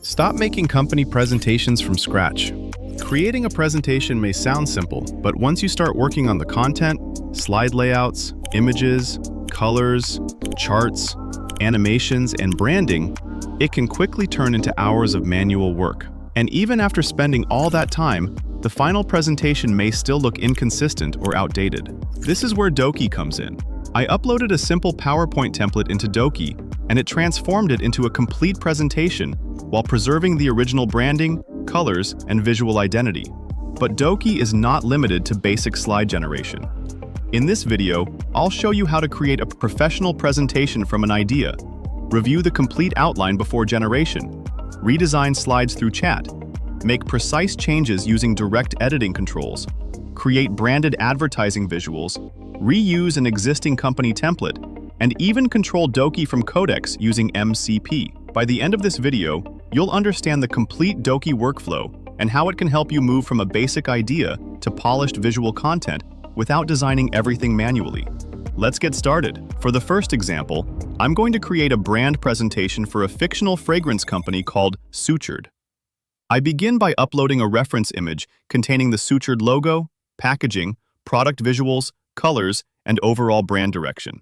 Stop making company presentations from scratch. Creating a presentation may sound simple, but once you start working on the content, slide layouts, images, colors, charts, animations, and branding, it can quickly turn into hours of manual work. And even after spending all that time, the final presentation may still look inconsistent or outdated. This is where Doki comes in. I uploaded a simple PowerPoint template into Doki, and it transformed it into a complete presentation while preserving the original branding, colors, and visual identity. But Doki is not limited to basic slide generation. In this video, I'll show you how to create a professional presentation from an idea, review the complete outline before generation, redesign slides through chat, make precise changes using direct editing controls, create branded advertising visuals, reuse an existing company template, and even control Doki from Codeex using MCP. By the end of this video, you'll understand the complete Doki workflow and how it can help you move from a basic idea to polished visual content without designing everything manually. Let's get started. For the first example, I'm going to create a brand presentation for a fictional fragrance company called Sutured. I begin by uploading a reference image containing the Sutured logo, packaging, product visuals, colors, and overall brand direction.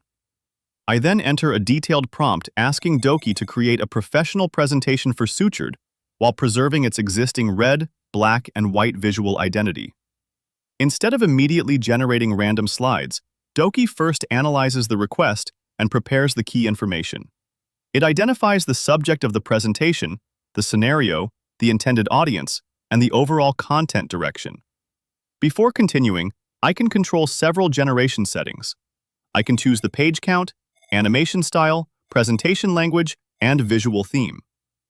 I then enter a detailed prompt asking Doki to create a professional presentation for Sutured while preserving its existing red, black, and white visual identity. Instead of immediately generating random slides, Doki first analyzes the request and prepares the key information. It identifies the subject of the presentation, the scenario, the intended audience, and the overall content direction. Before continuing, I can control several generation settings. I can choose the page count, animation style, presentation language, and visual theme.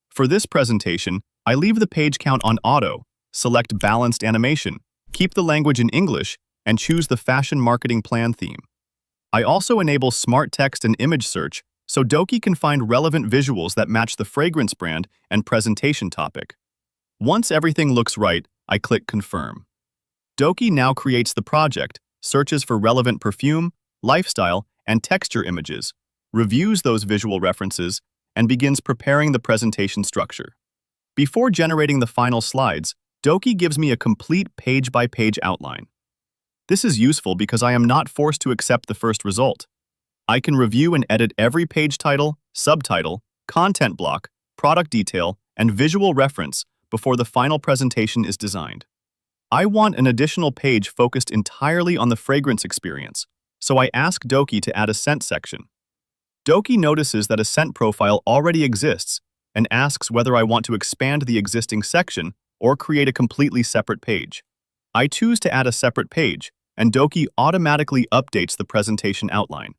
For this presentation, I leave the page count on auto, select balanced animation, keep the language in English, and choose the fashion marketing plan theme. I also enable smart text and image search so Doki can find relevant visuals that match the fragrance brand and presentation topic. Once everything looks right, I click Confirm. Doki now creates the project, searches for relevant perfume, lifestyle, and texture images, reviews those visual references, and begins preparing the presentation structure. Before generating the final slides, Doki gives me a complete page-by-page outline. This is useful because I am not forced to accept the first result. I can review and edit every page title, subtitle, content block, product detail, and visual reference before the final presentation is designed. I want an additional page focused entirely on the fragrance experience, so I ask Doki to add a scent section. Doki notices that a scent profile already exists and asks whether I want to expand the existing section or create a completely separate page. I choose to add a separate page, and Doki automatically updates the presentation outline.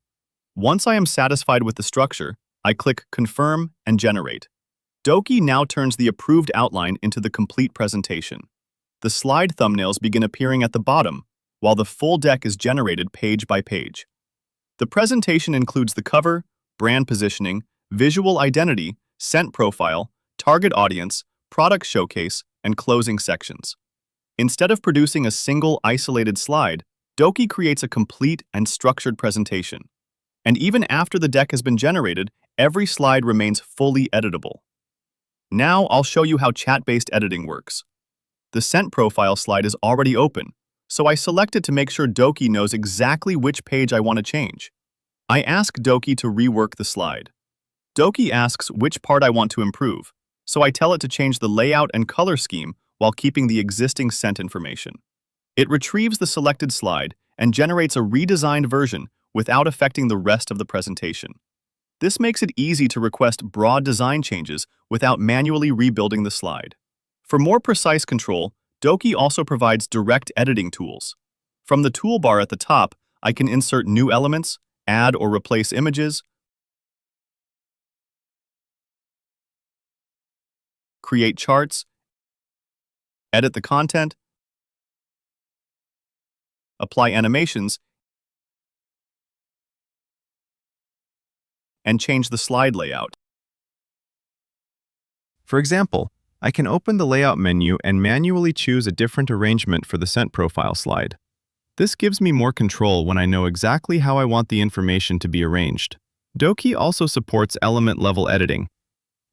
Once I am satisfied with the structure, I click Confirm and Generate. Doki now turns the approved outline into the complete presentation. The slide thumbnails begin appearing at the bottom, while the full deck is generated page by page. The presentation includes the cover, brand positioning, visual identity, scent profile, target audience, product showcase, and closing sections. Instead of producing a single isolated slide, Doki creates a complete and structured presentation. And even after the deck has been generated, every slide remains fully editable. Now I'll show you how chat-based editing works. The scent profile slide is already open, so I select it to make sure Doki knows exactly which page I want to change. I ask Doki to rework the slide. Doki asks which part I want to improve, so I tell it to change the layout and color scheme while keeping the existing scent information. It retrieves the selected slide and generates a redesigned version without affecting the rest of the presentation. This makes it easy to request broad design changes without manually rebuilding the slide. For more precise control, Doki also provides direct editing tools. From the toolbar at the top, I can insert new elements, add or replace images, create charts, edit the content, apply animations, and change the slide layout. For example, I can open the layout menu and manually choose a different arrangement for the scent profile slide. This gives me more control when I know exactly how I want the information to be arranged. Doki also supports element-level editing.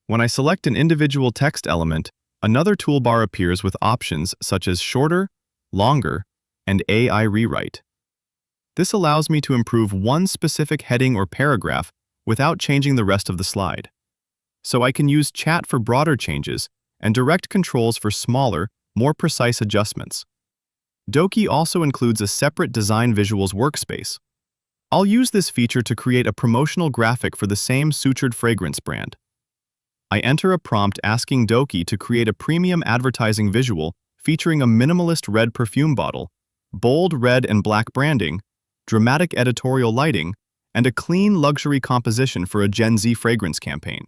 When I select an individual text element, another toolbar appears with options such as shorter, longer, and AI rewrite. This allows me to improve one specific heading or paragraph without changing the rest of the slide. So I can use chat for broader changes and direct controls for smaller, more precise adjustments. Doki also includes a separate Design Visuals workspace. I'll use this feature to create a promotional graphic for the same sutured fragrance brand. I enter a prompt asking Doki to create a premium advertising visual featuring a minimalist red perfume bottle, bold red and black branding, dramatic editorial lighting, and a clean luxury composition for a Gen Z fragrance campaign.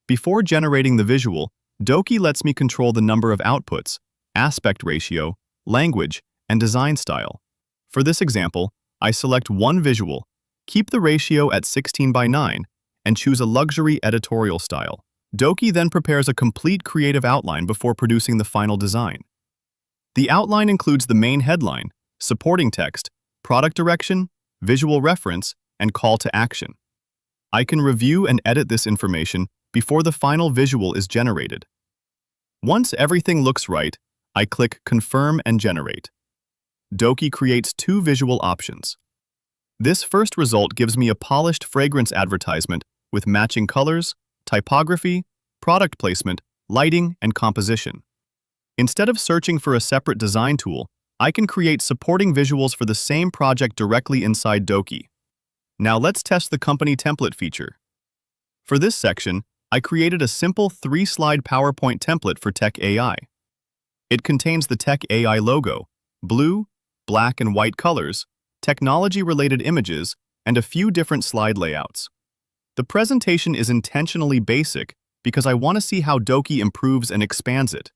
Before generating the visual, Doki lets me control the number of outputs, aspect ratio, language, and design style. For this example, I select one visual, keep the ratio at 16:9, and choose a luxury editorial style. Doki then prepares a complete creative outline before producing the final design. The outline includes the main headline, supporting text, product direction, visual reference, and call to action. I can review and edit this information before the final visual is generated. Once everything looks right, I click Confirm and Generate. Doki creates two visual options. This first result gives me a polished fragrance advertisement with matching colors, typography, product placement, lighting, and composition. Instead of searching for a separate design tool, I can create supporting visuals for the same project directly inside Doki. Now let's test the company template feature. For this section, I created a simple 3-slide PowerPoint template for Tech AI. It contains the Tech AI logo, blue, black, and white colors, technology-related images, and a few different slide layouts. The presentation is intentionally basic because I want to see how Doki improves and expands it.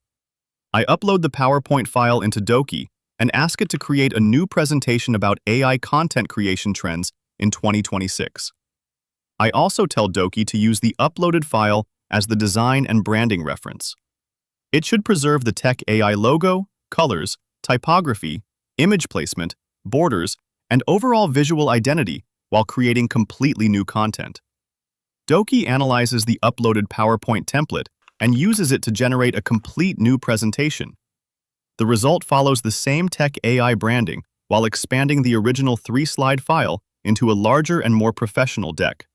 I upload the PowerPoint file into Doki and ask it to create a new presentation about AI content creation trends in 2026. I also tell Doki to use the uploaded file as the design and branding reference. It should preserve the Tech AI logo, colors, typography, image placement, borders, and overall visual identity while creating completely new content. Doki analyzes the uploaded PowerPoint template and uses it to generate a complete new presentation. The result follows the same Tech AI branding while expanding the original 3-slide file into a larger and more professional deck.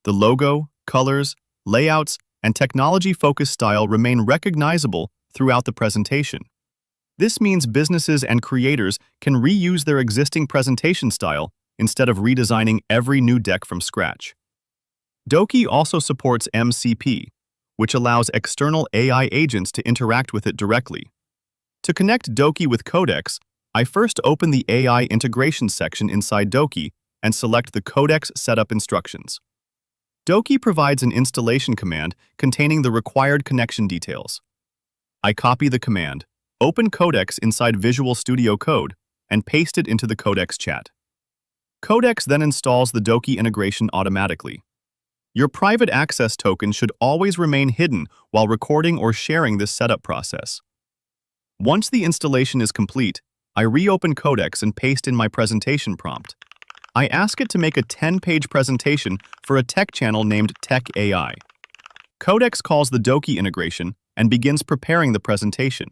The logo, colors, layouts, and technology-focused style remain recognizable throughout the presentation. This means businesses and creators can reuse their existing presentation style instead of redesigning every new deck from scratch. Doki also supports MCP, which allows external AI agents to interact with it directly. To connect Doki with Codeex, I first open the AI integration section inside Doki and select the Codeex setup instructions. Doki provides an installation command containing the required connection details. I copy the command, open Codeex inside Visual Studio Code, and paste it into the Codeex chat. Codeex then installs the Doki integration automatically. Your private access token should always remain hidden while recording or sharing this setup process. Once the installation is complete, I reopen Codeex and paste in my presentation prompt. I ask it to make a 10-page presentation for a tech channel named Tech AI. Codeex calls the Doki integration and begins preparing the presentation.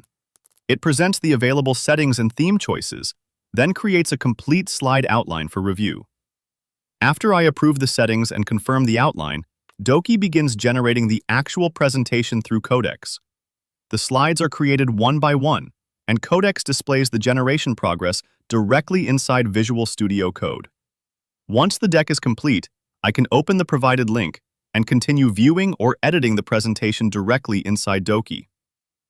It presents the available settings and theme choices, then creates a complete slide outline for review. After I approve the settings and confirm the outline, Doki begins generating the actual presentation through Codeex. The slides are created one by one, and Codeex displays the generation progress directly inside Visual Studio Code. Once the deck is complete, I can open the provided link and continue viewing or editing the presentation directly inside Doki.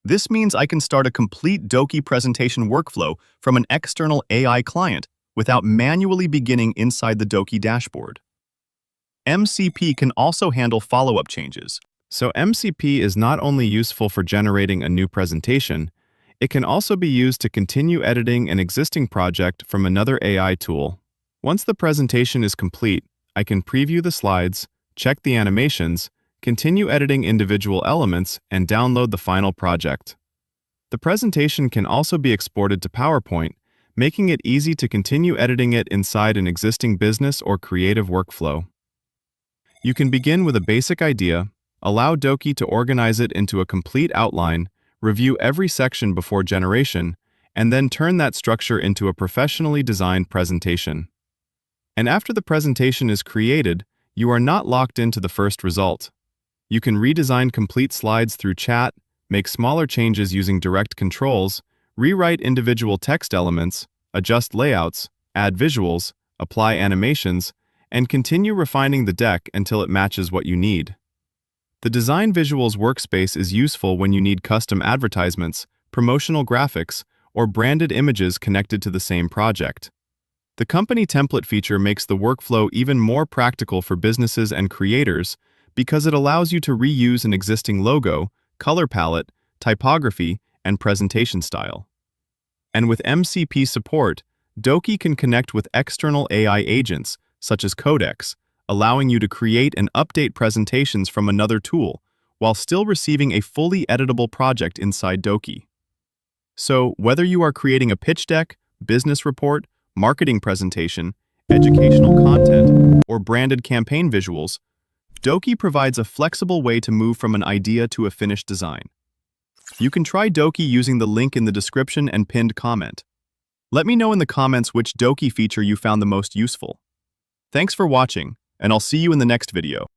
This means I can start a complete Doki presentation workflow from an external AI client without manually beginning inside the Doki dashboard. MCP can also handle follow-up changes. So MCP is not only useful for generating a new presentation, it can also be used to continue editing an existing project from another AI tool. Once the presentation is complete, I can preview the slides, check the animations, continue editing individual elements, and download the final project. The presentation can also be exported to PowerPoint, making it easy to continue editing it inside an existing business or creative workflow. You can begin with a basic idea, Allow Doki to organize it into a complete outline, review every section before generation, and then turn that structure into a professionally designed presentation. And after the presentation is created, you are not locked into the first result. You can redesign complete slides through chat, make smaller changes using direct controls, rewrite individual text elements, adjust layouts, add visuals, apply animations, and continue refining the deck until it matches what you need. The Design Visuals workspace is useful when you need custom advertisements, promotional graphics, or branded images connected to the same project. The company template feature makes the workflow even more practical for businesses and creators because it allows you to reuse an existing logo, color palette, typography, and presentation style. And with MCP support, Doki can connect with external AI agents, such as Codeex, allowing you to create and update presentations from another tool, while still receiving a fully editable project inside Doki. So, whether you are creating a pitch deck, business report, marketing presentation, educational content, or branded campaign visuals, Doki provides a flexible way to move from an idea to a finished design. You can try Doki using the link in the description and pinned comment. Let me know in the comments which Doki feature you found the most useful. Thanks for watching, and I'll see you in the next video.